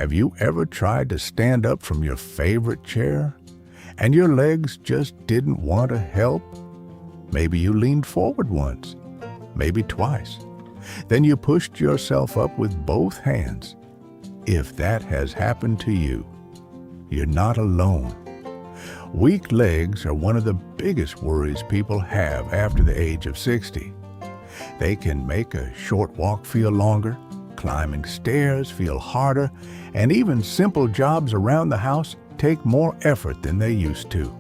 Have you ever tried to stand up from your favorite chair and your legs just didn't want to help? Maybe you leaned forward once, maybe twice. Then you pushed yourself up with both hands. If that has happened to you, you're not alone. Weak legs are one of the biggest worries people have after the age of 60. They can make a short walk feel longer, climbing stairs feel harder, and even simple jobs around the house take more effort than they used to.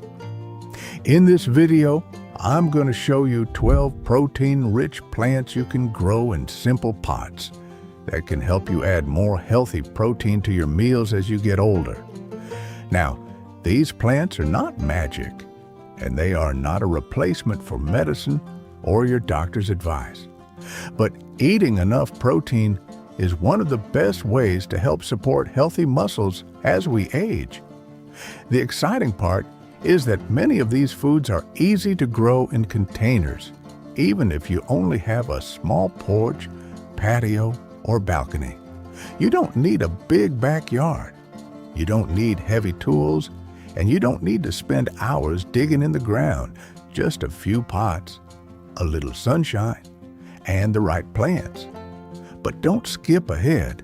In this video, I'm going to show you 12 protein-rich plants you can grow in simple pots that can help you add more healthy protein to your meals as you get older. Now, these plants are not magic, and they are not a replacement for medicine or your doctor's advice. But eating enough protein is one of the best ways to help support healthy muscles as we age. The exciting part is that many of these foods are easy to grow in containers, even if you only have a small porch, patio, or balcony. You don't need a big backyard. You don't need heavy tools, and you don't need to spend hours digging in the ground. Just a few pots, a little sunshine, and the right plants. But don't skip ahead.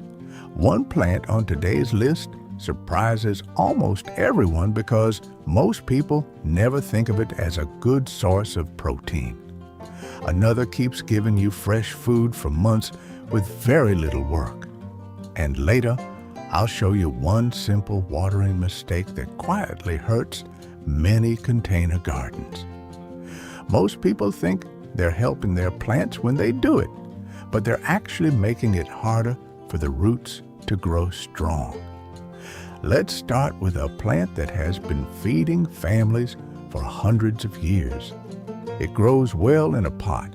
One plant on today's list surprises almost everyone because most people never think of it as a good source of protein. Another keeps giving you fresh food for months with very little work. And later, I'll show you one simple watering mistake that quietly hurts many container gardens. Most people think they're helping their plants when they do it, but they're actually making it harder for the roots to grow strong. Let's start with a plant that has been feeding families for hundreds of years. It grows well in a pot,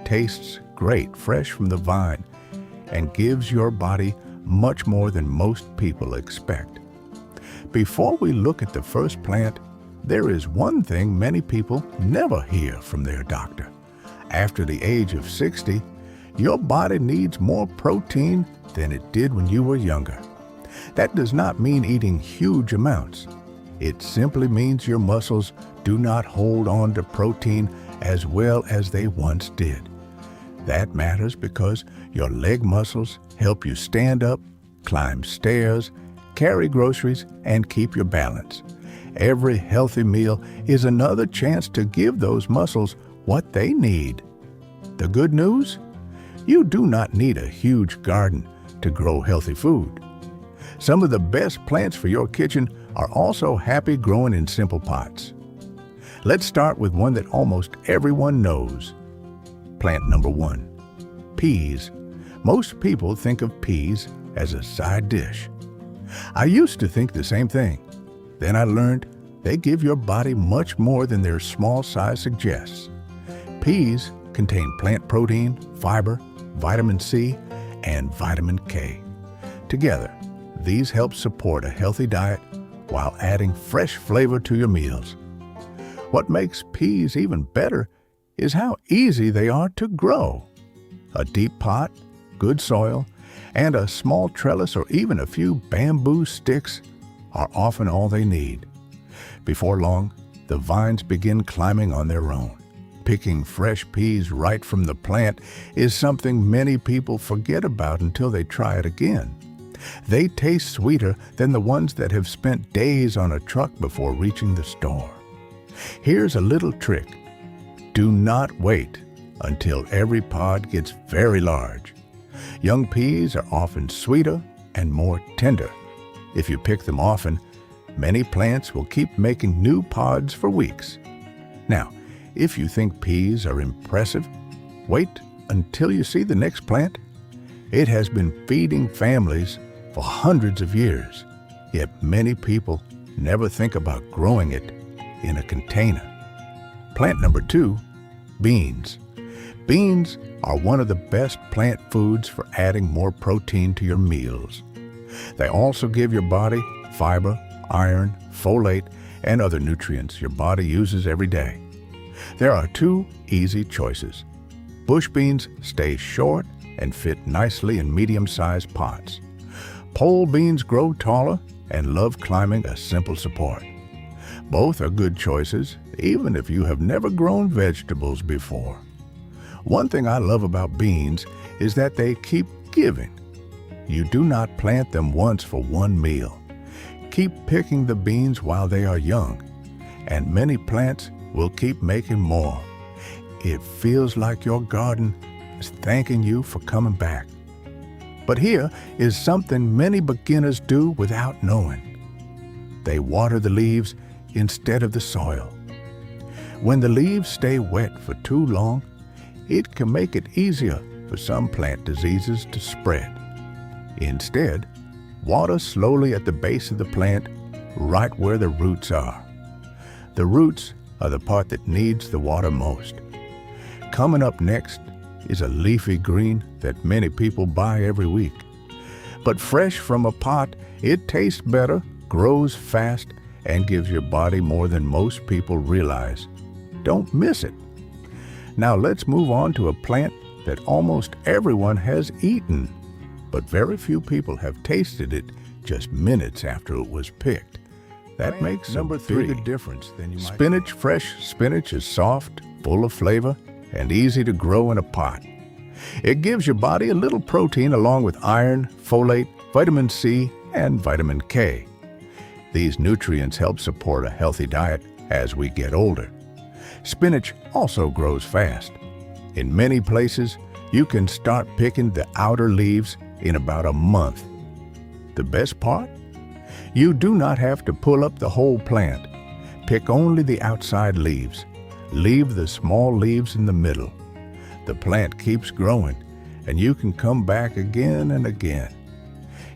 tastes great fresh from the vine, and gives your body much more than most people expect. Before we look at the first plant, there is one thing many people never hear from their doctor. After the age of 60, your body needs more protein than it did when you were younger. That does not mean eating huge amounts. It simply means your muscles do not hold on to protein as well as they once did. That matters because your leg muscles help you stand up, climb stairs, carry groceries, and keep your balance. Every healthy meal is another chance to give those muscles what they need. The good news? You do not need a huge garden to grow healthy food. Some of the best plants for your kitchen are also happy growing in simple pots. Let's start with one that almost everyone knows. Plant number 1, peas. Most people think of peas as a side dish. I used to think the same thing. Then I learned they give your body much more than their small size suggests. Peas contain plant protein, fiber, vitamin C, and vitamin K. Together, these help support a healthy diet while adding fresh flavor to your meals. What makes peas even better is how easy they are to grow. A deep pot, good soil, and a small trellis or even a few bamboo sticks are often all they need. Before long, the vines begin climbing on their own. Picking fresh peas right from the plant is something many people forget about until they try it again. They taste sweeter than the ones that have spent days on a truck before reaching the store. Here's a little trick. Do not wait until every pod gets very large. Young peas are often sweeter and more tender. If you pick them often, many plants will keep making new pods for weeks. Now, if you think peas are impressive, wait until you see the next plant. It has been feeding families for hundreds of years, yet many people never think about growing it in a container. Plant number 2, beans. Beans are one of the best plant foods for adding more protein to your meals. They also give your body fiber, iron, folate, and other nutrients your body uses every day. There are 2 easy choices. Bush beans stay short and fit nicely in medium-sized pots. Pole beans grow taller and love climbing a simple support. Both are good choices, even if you have never grown vegetables before. One thing I love about beans is that they keep giving. You do not plant them once for one meal. Keep picking the beans while they are young, and many plants will keep making more. It feels like your garden is thanking you for coming back. But here is something many beginners do without knowing. They water the leaves instead of the soil. When the leaves stay wet for too long, it can make it easier for some plant diseases to spread. Instead, water slowly at the base of the plant, right where the roots are. The roots are the part that needs the water most. Coming up next is a leafy green that many people buy every week. But fresh from a pot, it tastes better, grows fast, and gives your body more than most people realize. Don't miss it. Now let's move on to a plant that almost everyone has eaten, but very few people have tasted it just minutes after it was picked. That makes a bigger difference than you might. Spinach. Fresh spinach is soft, full of flavor, and easy to grow in a pot. It gives your body a little protein along with iron, folate, vitamin C, and vitamin K. These nutrients help support a healthy diet as we get older. Spinach also grows fast. In many places, you can start picking the outer leaves in about a month. The best part? You do not have to pull up the whole plant. Pick only the outside leaves. Leave the small leaves in the middle. The plant keeps growing, and you can come back again and again.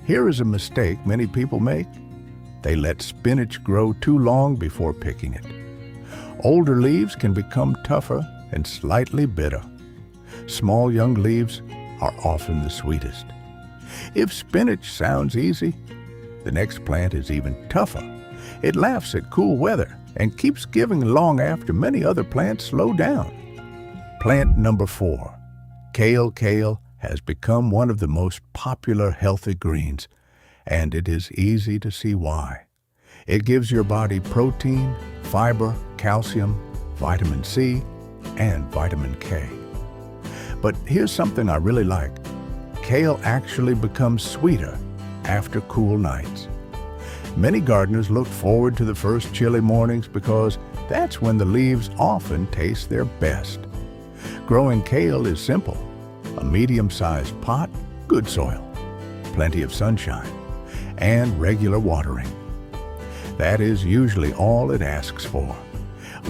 Here is a mistake many people make. They let spinach grow too long before picking it. Older leaves can become tougher and slightly bitter. Small young leaves are often the sweetest. If spinach sounds easy, the next plant is even tougher. It laughs at cool weather and keeps giving long after many other plants slow down. Plant number 4, kale. Kale has become one of the most popular healthy greens, and it is easy to see why. It gives your body protein, fiber, calcium, vitamin C, and vitamin K. But here's something I really like. Kale actually becomes sweeter after cool nights. Many gardeners look forward to the first chilly mornings because that's when the leaves often taste their best. Growing kale is simple. A medium-sized pot, good soil, plenty of sunshine, and regular watering. That is usually all it asks for.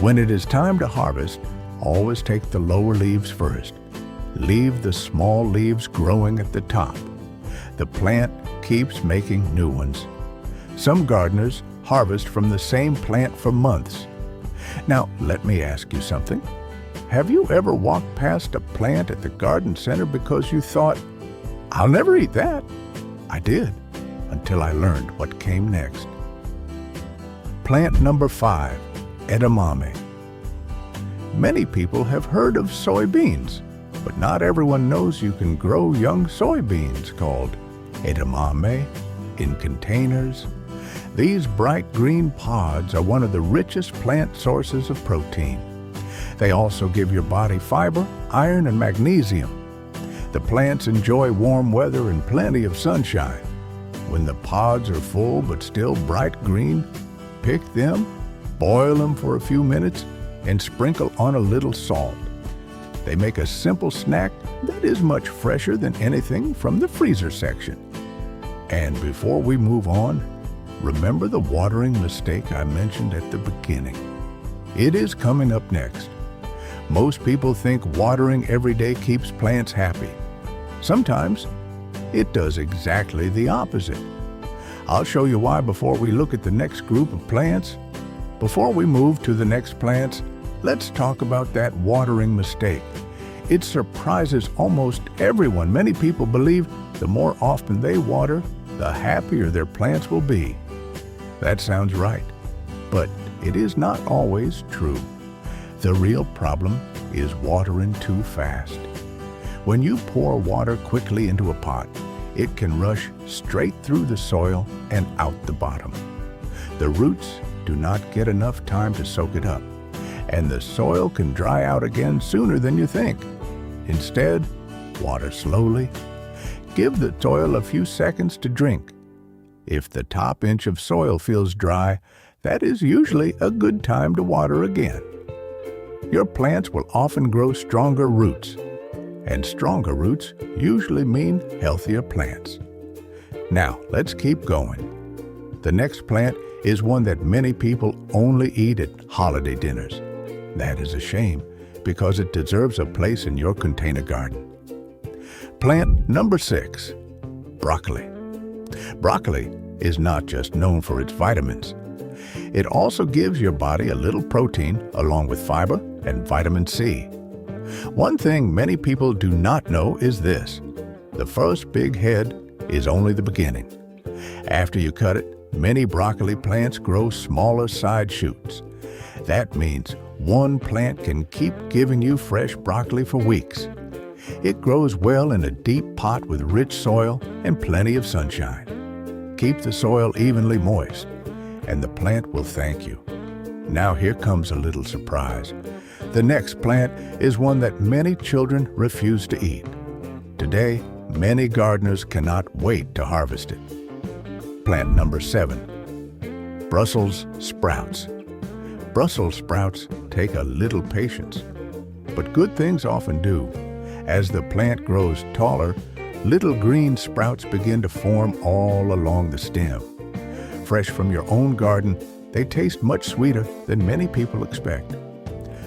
When it is time to harvest, always take the lower leaves first. Leave the small leaves growing at the top. The plant keeps making new ones. Some gardeners harvest from the same plant for months. Now, let me ask you something. Have you ever walked past a plant at the garden center because you thought, "I'll never eat that"? I did, until I learned what came next. Plant number 5, edamame. Many people have heard of soybeans, but not everyone knows you can grow young soybeans called edamame in containers. These bright green pods are one of the richest plant sources of protein. They also give your body fiber, iron, and magnesium. The plants enjoy warm weather and plenty of sunshine. When the pods are full but still bright green, pick them, boil them for a few minutes, and sprinkle on a little salt. They make a simple snack that is much fresher than anything from the freezer section. And before we move on, remember the watering mistake I mentioned at the beginning. It is coming up next. Most people think watering every day keeps plants happy. Sometimes it does exactly the opposite. I'll show you why before we look at the next group of plants. Before we move to the next plants, let's talk about that watering mistake. It surprises almost everyone. Many people believe the more often they water, the happier their plants will be. That sounds right, but it is not always true. The real problem is watering too fast. When you pour water quickly into a pot, it can rush straight through the soil and out the bottom. The roots do not get enough time to soak it up, and the soil can dry out again sooner than you think. Instead, water slowly. Give the soil a few seconds to drink. If the top inch of soil feels dry, that is usually a good time to water again. Your plants will often grow stronger roots, and stronger roots usually mean healthier plants. Now, let's keep going. The next plant is one that many people only eat at holiday dinners. That is a shame, because it deserves a place in your container garden. Plant number 6, broccoli. Broccoli is not just known for its vitamins. It also gives your body a little protein along with fiber and vitamin C. One thing many people do not know is this: the first big head is only the beginning. After you cut it, many broccoli plants grow smaller side shoots. That means one plant can keep giving you fresh broccoli for weeks. It grows well in a deep pot with rich soil and plenty of sunshine. Keep the soil evenly moist, and the plant will thank you. Now here comes a little surprise. The next plant is one that many children refuse to eat. Today, many gardeners cannot wait to harvest it. Plant number 7, Brussels sprouts. Brussels sprouts take a little patience, but good things often do. As the plant grows taller, little green sprouts begin to form all along the stem. Fresh from your own garden, they taste much sweeter than many people expect.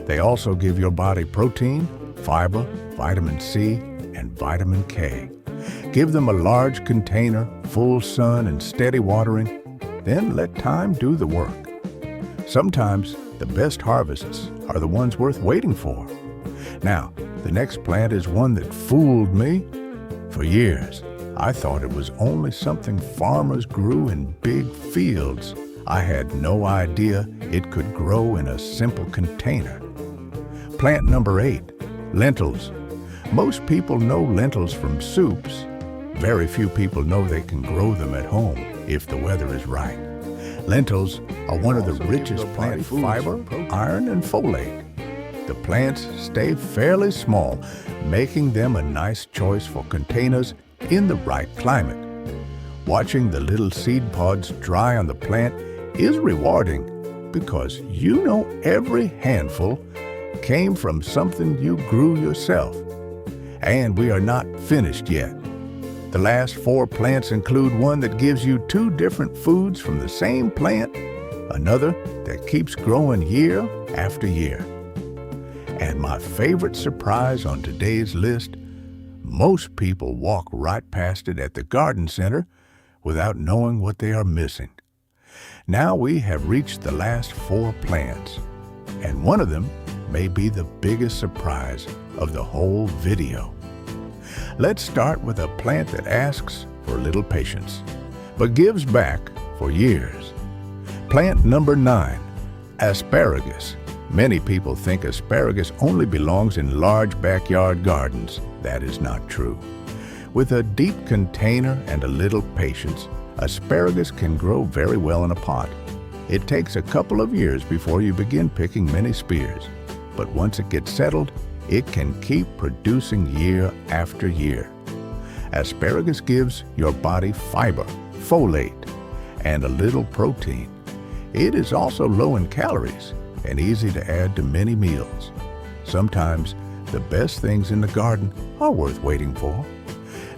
They also give your body protein, fiber, vitamin C, and vitamin K. Give them a large container, full sun, and steady watering. Then let time do the work. Sometimes the best harvests are the ones worth waiting for. Now, the next plant is one that fooled me. For years, I thought it was only something farmers grew in big fields. I had no idea it could grow in a simple container. Plant number 8, lentils. Most people know lentils from soups. Very few people know they can grow them at home if the weather is right. Lentils are one of the richest plant foods, fiber, iron, and folate. The plants stay fairly small, making them a nice choice for containers in the right climate. Watching the little seed pods dry on the plant is rewarding because you know every handful came from something you grew yourself. And we are not finished yet. The last 4 plants include one that gives you 2 different foods from the same plant, another that keeps growing year after year. And my favorite surprise on today's list, most people walk right past it at the garden center without knowing what they are missing. Now we have reached the last 4 plants, and one of them may be the biggest surprise of the whole video. Let's start with a plant that asks for little patience, but gives back for years. Plant number 9, asparagus. Many people think asparagus only belongs in large backyard gardens. That is not true. With a deep container and a little patience, asparagus can grow very well in a pot. It takes a couple of years before you begin picking many spears, but once it gets settled, it can keep producing year after year. Asparagus gives your body fiber, folate, and a little protein. It is also low in calories and easy to add to many meals. Sometimes the best things in the garden are worth waiting for.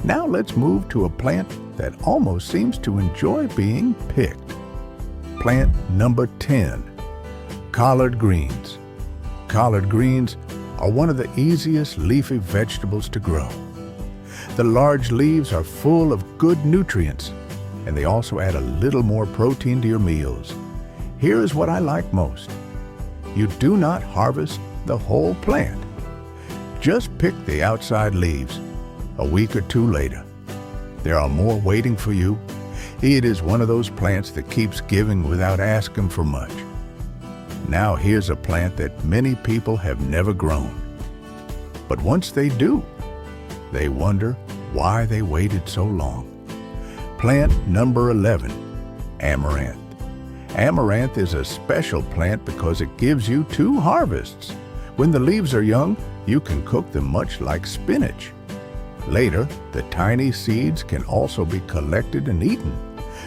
Now let's move to a plant that almost seems to enjoy being picked. Plant number 10, collard greens. Collard greens are one of the easiest leafy vegetables to grow. The large leaves are full of good nutrients, and they also add a little more protein to your meals. Here is what I like most. You do not harvest the whole plant. Just pick the outside leaves. A week or 2 later, there are more waiting for you. It is one of those plants that keeps giving without asking for much. Now here's a plant that many people have never grown. But once they do, they wonder why they waited so long. Plant number 11, Amaranth. Amaranth is a special plant because it gives you 2 harvests. When the leaves are young, you can cook them much like spinach. Later, the tiny seeds can also be collected and eaten.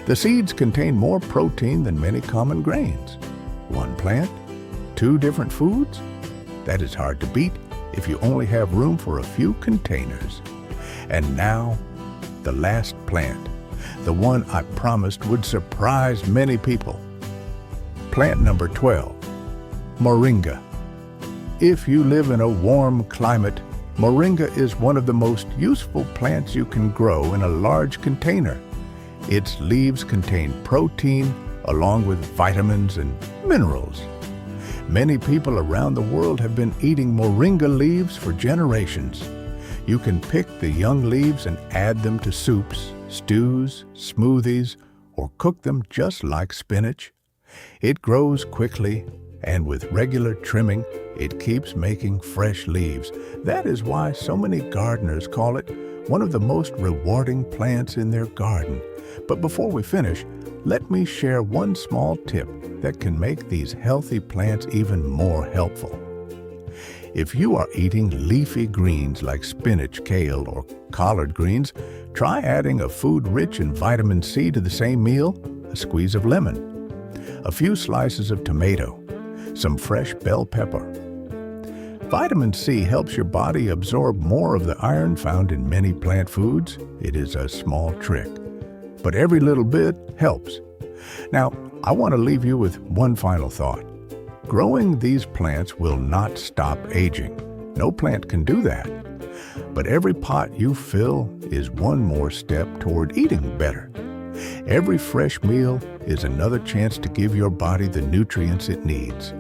The seeds contain more protein than many common grains. 1 plant, 2 different foods? That is hard to beat if you only have room for a few containers. And now, the last plant, the one I promised would surprise many people. Plant number 12, Moringa. If you live in a warm climate, Moringa is one of the most useful plants you can grow in a large container. Its leaves contain protein along with vitamins and minerals. Many people around the world have been eating Moringa leaves for generations. You can pick the young leaves and add them to soups, stews, smoothies, or cook them just like spinach. It grows quickly, and with regular trimming, it keeps making fresh leaves. That is why so many gardeners call it one of the most rewarding plants in their garden. But before we finish, let me share one small tip that can make these healthy plants even more helpful. If you are eating leafy greens like spinach, kale, or collard greens, try adding a food rich in vitamin C to the same meal, a squeeze of lemon, a few slices of tomato, some fresh bell pepper. Vitamin C helps your body absorb more of the iron found in many plant foods. It is a small trick, but every little bit helps. Now, I want to leave you with one final thought. Growing these plants will not stop aging. No plant can do that. But every pot you fill is one more step toward eating better. Every fresh meal is another chance to give your body the nutrients it needs.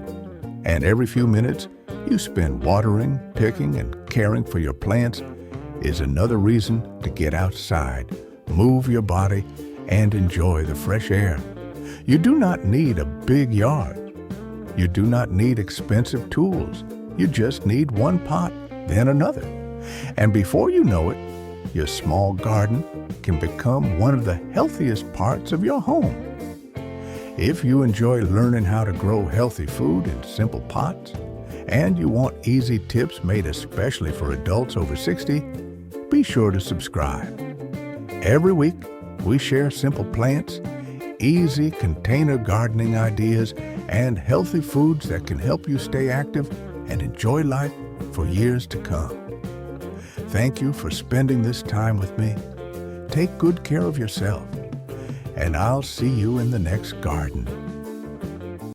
And every few minutes you spend watering, picking, and caring for your plants is another reason to get outside, move your body, and enjoy the fresh air. You do not need a big yard. You do not need expensive tools. You just need one pot, then another. And before you know it, your small garden can become one of the healthiest parts of your home. If you enjoy learning how to grow healthy food in simple pots, and you want easy tips made especially for adults over 60, be sure to subscribe. Every week, we share simple plants, easy container gardening ideas, and healthy foods that can help you stay active and enjoy life for years to come. Thank you for spending this time with me. Take good care of yourself, and I'll see you in the next garden.